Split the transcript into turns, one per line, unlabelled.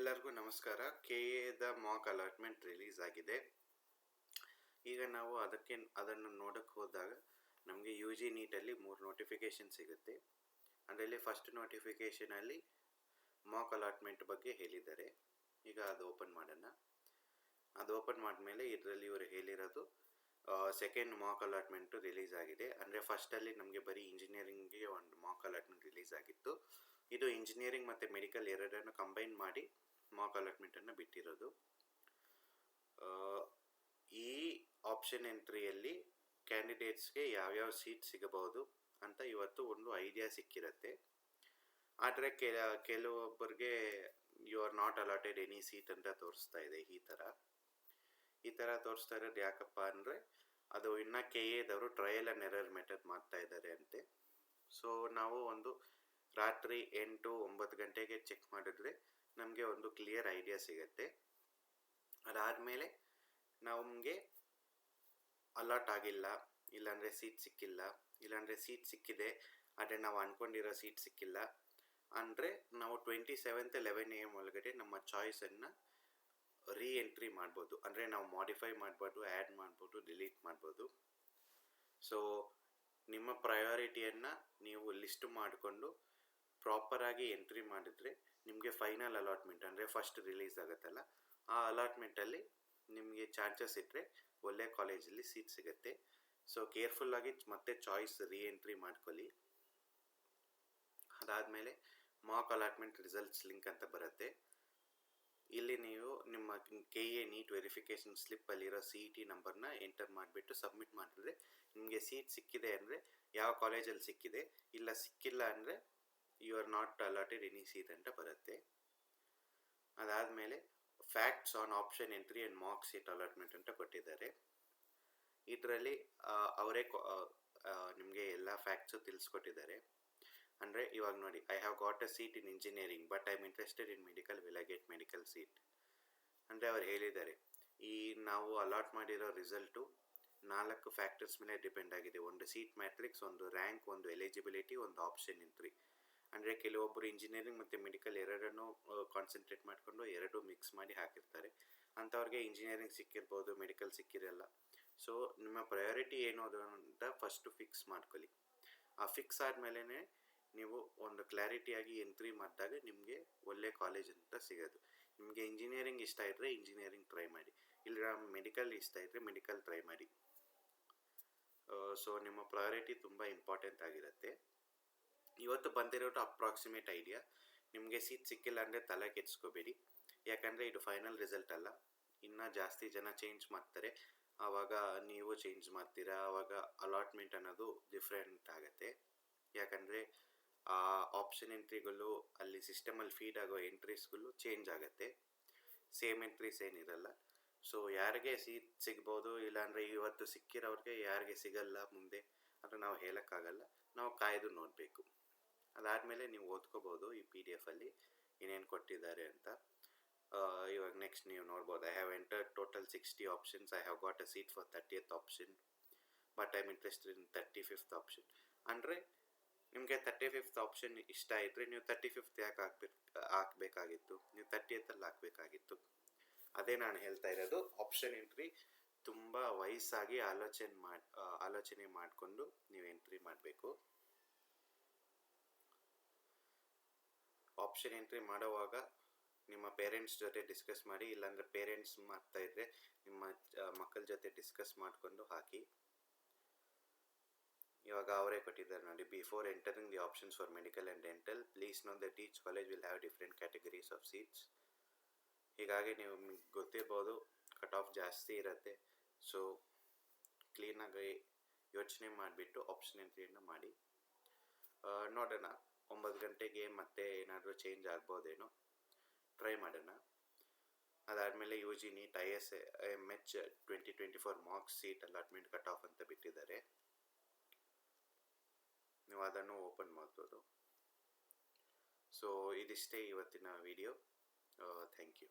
ಎಲ್ಲರಿಗೂ ನಮಸ್ಕಾರ. The Mach allotment release ಆಗಿದೆ. ಈಗ ನಾವು ಅದನ್ನು ನೋಡಕ್ಕೆ ಹೋದಾಗ ನಮಗೆ ಯು ಜಿ ನೀಟಲ್ಲಿ 3 ನೋಟಿಫಿಕೇಶನ್ ಸಿಗುತ್ತೆ. ಅದರಲ್ಲಿ ಫಸ್ಟ್ ನೋಟಿಫಿಕೇಶನಲ್ಲಿ ಮಾಕ್ ಅಲಾಟ್ಮೆಂಟ್ ಬಗ್ಗೆ ಹೇಳಿದ್ದಾರೆ. ಈಗ ಅದು ಓಪನ್ ಮಾಡೋಣ. ಅದು ಓಪನ್ ಮಾಡಿದ್ಮೇಲೆ ಇದರಲ್ಲಿ ಇವರು ಹೇಳಿರೋದು ಸೆಕೆಂಡ್ ಮಾಕ್ ಅಲಾಟ್ಮೆಂಟು ರಿಲೀಸ್ ಆಗಿದೆ. ಅಂದರೆ ಫಸ್ಟಲ್ಲಿ ನಮಗೆ ಬರೀ ಇಂಜಿನಿಯರಿಂಗ್ಗೆ ಒಂದು ಮಾಕ್ ಅಲಾಟ್ಮೆಂಟ್ ರಿಲೀಸ್ ಆಗಿತ್ತು. ಇದು ಇಂಜಿನಿಯರಿಂಗ್ ಮತ್ತು ಮೆಡಿಕಲ್ ಎರಡನ್ನು ಕಂಬೈನ್ ಮಾಡಿ ಮಾಕ್ ಅಲಾಟ್ಮೆಂಟನ್ನು ಬಿಟ್ಟಿರೋದು. ಈ ಆಪ್ಷನ್ ಎಂಟ್ರಿಯಲ್ಲಿ ಕ್ಯಾಂಡಿಡೇಟ್ಸ್ಗೆ ಯಾವ್ಯಾವ ಸೀಟ್ ಸಿಗಬಹುದು ಅಂತ ಇವತ್ತು ಒಂದು ಐಡಿಯಾ ಸಿಕ್ಕಿರುತ್ತೆ. ಆದರೆ ಕೆಲವೊಬ್ಬರಿಗೆ you are not allotted any seat ಅಂತ ತೋರಿಸ್ತಾ ಇದೆ. ಈ ಥರ ತೋರಿಸ್ತಾ ಇರೋದು ಯಾಕಪ್ಪ ಅಂದರೆ ಅದು ಇನ್ನು ಎದವರು ಟ್ರಯಲ್ ಆ್ಯಂಡ್ ಎರರ್ ಮೆಥಡ್ ಮಾಡ್ತಾ ಇದ್ದಾರೆ ಅಂತೆ. ಸೊ ನಾವು ಒಂದು ರಾತ್ರಿ 8-9 ಗಂಟೆಗೆ ಚೆಕ್ ಮಾಡಿದ್ರೆ ನಮಗೆ ಒಂದು ಕ್ಲಿಯರ್ ಐಡಿಯಾ ಸಿಗುತ್ತೆ. ಅದಾದಮೇಲೆ ನಮಗೆ ಅಲಾಟ್ ಆಗಿಲ್ಲ, ಇಲ್ಲಾಂದರೆ ಸೀಟ್ ಸಿಕ್ಕಿಲ್ಲ, ಇಲ್ಲಾಂದರೆ ಸೀಟ್ ಸಿಕ್ಕಿದೆ ಆದರೆ ನಾವು ಅಂದ್ಕೊಂಡಿರೋ ಸೀಟ್ ಸಿಕ್ಕಿಲ್ಲ ಅಂದರೆ ನಾವು 27th 11 AM ಒಳಗಡೆ ನಮ್ಮ ಚಾಯ್ಸನ್ನು ಎಂಟ್ರಿ ಮಾಡ್ಬೋದು. ಅಂದರೆ ನಾವು ಮಾಡಿಫೈ ಮಾಡ್ಬೋದು, ಆ್ಯಡ್ ಮಾಡ್ಬೋದು, ಡಿಲೀಟ್ ಮಾಡ್ಬೋದು. ಸೊ ನಿಮ್ಮ ಪ್ರಯಾರಿಟಿಯನ್ನು ನೀವು ಲಿಸ್ಟ್ ಮಾಡಿಕೊಂಡು ಪ್ರಾಪರಾಗಿ ಎಂಟ್ರಿ ಮಾಡಿದ್ರೆ ನಿಮಗೆ ಫೈನಲ್ ಅಲಾಟ್ಮೆಂಟ್ ಅಂದರೆ ಫಸ್ಟ್ ರಿಲೀಸ್ ಆಗುತ್ತಲ್ಲ, ಆ ಅಲಾಟ್ಮೆಂಟಲ್ಲಿ ನಿಮಗೆ ಚಾನ್ಸಸ್ ಇದ್ದರೆ ಒಳ್ಳೆ ಕಾಲೇಜಲ್ಲಿ ಸೀಟ್ ಸಿಗುತ್ತೆ. ಸೊ ಕೇರ್ಫುಲ್ಲಾಗಿ ಮತ್ತೆ ಚಾಯ್ಸ್ ಎಂಟ್ರಿ ಮಾಡ್ಕೊಳ್ಳಿ. ಅದಾದಮೇಲೆ ಮಾಕ್ ಅಲಾಟ್ಮೆಂಟ್ ರಿಸಲ್ಟ್ಸ್ ಲಿಂಕ್ ಅಂತ ಬರುತ್ತೆ. ಇಲ್ಲಿ ನೀವು ನಿಮ್ಮ ನೀಟ್ ವೆರಿಫಿಕೇಷನ್ ಸ್ಲಿಪ್ಪಲ್ಲಿರೋ CET ನಂಬರ್ನ ಎಂಟರ್ ಮಾಡಿಬಿಟ್ಟು ಸಬ್ಮಿಟ್ ಮಾಡಿದ್ರೆ ನಿಮಗೆ ಸೀಟ್ ಸಿಕ್ಕಿದೆ ಅಂದರೆ ಯಾವ ಕಾಲೇಜಲ್ಲಿ ಸಿಕ್ಕಿದೆ, ಇಲ್ಲ ಸಿಕ್ಕಿಲ್ಲ ಅಂದರೆ you are not allotted any seat ಅಂತ ಬರುತ್ತೆ. ಅದಾದಮೇಲೆ facts on option entry and mock seat allotment ಅಂತ ಕೊಟ್ಟಿದ್ದಾರೆ. ಇದರಲ್ಲಿ ಅವರೇ ನಿಮಗೆ ಎಲ್ಲ ಫ್ಯಾಕ್ಟ್ಸು ತಿಳಿಸ್ಕೊಟ್ಟಿದ್ದಾರೆ. ಅಂದರೆ ಇವಾಗ ನೋಡಿ, I have got a seat in engineering but I am interested in medical, will I get medical seat ಅಂದರೆ ಅವ್ರು ಹೇಳಿದ್ದಾರೆ. ಈ ನಾವು ಅಲಾಟ್ ಮಾಡಿರೋ ರಿಸಲ್ಟು 4 ಫ್ಯಾಕ್ಟರ್ಸ್ ಮೇಲೆ ಡಿಪೆಂಡ್ ಆಗಿದೆ. ಒಂದು ಸೀಟ್ ಮ್ಯಾಟ್ರಿಕ್ಸ್, ಒಂದು ರ್ಯಾಂಕ್, ಒಂದು ಎಲಿಜಿಬಿಲಿಟಿ, ಒಂದು ಆಪ್ಷನ್ ಎಂಟ್ರಿ. ಅಂದರೆ ಕೆಲವೊಬ್ಬರು ಇಂಜಿನಿಯರಿಂಗ್ ಮತ್ತು ಮೆಡಿಕಲ್ ಎರಡನ್ನೂ ಕಾನ್ಸಂಟ್ರೇಟ್ ಮಾಡಿಕೊಂಡು ಎರಡೂ ಮಿಕ್ಸ್ ಮಾಡಿ ಹಾಕಿರ್ತಾರೆ. ಅಂಥವ್ರಿಗೆ ಇಂಜಿನಿಯರಿಂಗ್ ಸಿಕ್ಕಿರ್ಬೋದು, ಮೆಡಿಕಲ್ ಸಿಕ್ಕಿರಲ್ಲ. ಸೊ ನಿಮ್ಮ ಪ್ರಯಾರಿಟಿ ಏನು ಅಂತ ಫಸ್ಟು ಫಿಕ್ಸ್ ಮಾಡ್ಕೊಳ್ಳಿ. ಆ ಫಿಕ್ಸ್ ಆದಮೇಲೆ ನೀವು ಒಂದು ಕ್ಲಾರಿಟಿಯಾಗಿ ಎಂಟ್ರಿ ಮಾಡಿದಾಗ ನಿಮಗೆ ಒಳ್ಳೆ ಕಾಲೇಜ್ ಅಂತ ಸಿಗೋದು. ನಿಮಗೆ ಇಂಜಿನಿಯರಿಂಗ್ ಇಷ್ಟ ಇದ್ದರೆ ಇಂಜಿನಿಯರಿಂಗ್ ಟ್ರೈ ಮಾಡಿ, ಇಲ್ಲ ಮೆಡಿಕಲ್ ಇಷ್ಟ ಇದ್ದರೆ ಮೆಡಿಕಲ್ ಟ್ರೈ ಮಾಡಿ. ಸೊ ನಿಮ್ಮ ಪ್ರಯಾರಿಟಿ ತುಂಬ ಇಂಪಾರ್ಟೆಂಟ್ ಆಗಿರುತ್ತೆ. ಇವತ್ತು ಬಂದಿರೋದು ಅಪ್ರಾಕ್ಸಿಮೇಟ್ ಐಡಿಯಾ. ನಿಮಗೆ ಸೀಟ್ ಸಿಕ್ಕಿಲ್ಲ ಅಂದರೆ ತಲೆ ಕೆಡಿಸ್ಕೋಬೇಡಿ, ಯಾಕಂದರೆ ಇದು ಫೈನಲ್ ರಿಸಲ್ಟ್ ಅಲ್ಲ. ಇನ್ನೂ ಜಾಸ್ತಿ ಜನ ಚೇಂಜ್ ಮಾಡ್ತಾರೆ, ಆವಾಗ ನೀವು ಚೇಂಜ್ ಮಾಡ್ತೀರಾ, ಆವಾಗ ಅಲಾಟ್ಮೆಂಟ್ ಅನ್ನೋದು ಡಿಫ್ರೆಂಟ್ ಆಗುತ್ತೆ. ಯಾಕಂದರೆ ಆ ಆಪ್ಷನ್ ಎಂಟ್ರಿಗಳು ಅಲ್ಲಿ ಸಿಸ್ಟಮಲ್ಲಿ ಫೀಡ್ ಆಗೋ ಎಂಟ್ರೀಸ್ಗಳು ಚೇಂಜ್ ಆಗುತ್ತೆ, ಸೇಮ್ ಎಂಟ್ರೀಸ್ ಏನಿರಲ್ಲ. ಸೊ ಯಾರಿಗೆ ಸೀಟ್ ಸಿಗ್ಬೋದು, ಇಲ್ಲಾಂದರೆ ಇವತ್ತು ಸಿಕ್ಕಿರೋರಿಗೆ ಯಾರಿಗೆ ಸಿಗಲ್ಲ ಮುಂದೆ ಅದು ನಾವು ಹೇಳೋಕ್ಕಾಗಲ್ಲ, ನಾವು ಕಾಯ್ದು ನೋಡಬೇಕು. ಅದಾದಮೇಲೆ ನೀವು ಓದ್ಕೋಬೋದು ಈ PDF ಏನೇನು ಕೊಟ್ಟಿದ್ದಾರೆ ಅಂತ. ಇವಾಗ ನೆಕ್ಸ್ಟ್ ನೀವು ನೋಡ್ಬೋದು, I have entered total 60 options, I have got a seat for 30th option but I am interested in 35th option. ಅಂದರೆ ನಿಮಗೆ 35th ಆಪ್ಷನ್ ಇಷ್ಟ ಇದ್ದರೆ ನೀವು 35th ಯಾಕೆ ಹಾಕಬೇಕಾಗಿತ್ತು, ನೀವು 30th ಹಾಕಬೇಕಾಗಿತ್ತು. ಅದೇ ನಾನು ಹೇಳ್ತಾ ಇರೋದು, ಆಪ್ಷನ್ ಎಂಟ್ರಿ ತುಂಬ ವಯಸ್ಸಾಗಿ ಆಲೋಚನೆ ಮಾಡಿಕೊಂಡು ನೀವು ಎಂಟ್ರಿ ಮಾಡಬೇಕು. ಆಪ್ಷನ್ ಎಂಟ್ರಿ ಮಾಡುವಾಗ ನಿಮ್ಮ ಪೇರೆಂಟ್ಸ್ ಜೊತೆ ಡಿಸ್ಕಸ್ ಮಾಡಿ, ಇಲ್ಲಾಂದರೆ ಪೇರೆಂಟ್ಸ್ ಮಾಡ್ತಾ ಇದ್ದರೆ ನಿಮ್ಮ ಮಕ್ಕಳ ಜೊತೆ ಡಿಸ್ಕಸ್ ಮಾಡಿಕೊಂಡು ಹಾಕಿ. ಇವಾಗ ಅವರೇ ಕೊಟ್ಟಿದ್ದಾರೆ ನೋಡಿ, before entering the options for medical and dental please no that each college will have different categories of seats. ಹೀಗಾಗಿ ನೀವು ಗೊತ್ತಿರ್ಬೋದು ಕಟ್ ಆಫ್ ಜಾಸ್ತಿ ಇರುತ್ತೆ. ಸೊ ಕ್ಲೀನಾಗಿ ಯೋಚನೆ ಮಾಡಿಬಿಟ್ಟು ಆಪ್ಷನ್ ಎಂಟ್ರಿಯನ್ನು ಮಾಡಿ. ನೋಡೋಣ 9 ಗಂಟೆಗೆ ಮತ್ತೆ ಏನಾದರೂ ಚೇಂಜ್ ಆಗ್ಬೋದೇನೋ, ಟ್ರೈ ಮಾಡೋಣ. ಅದಾದಮೇಲೆ UG NEET ISMH 2024 marks seat allotment cut off ಅಂತ ಬಿಟ್ಟಿದ್ದಾರೆ, ನೀವು ಅದನ್ನು ಓಪನ್ ಮಾಡ್ಬೋದು. ಸೊ ಇದಿಷ್ಟೇ ಇವತ್ತಿನ ವಿಡಿಯೋ. Thank you.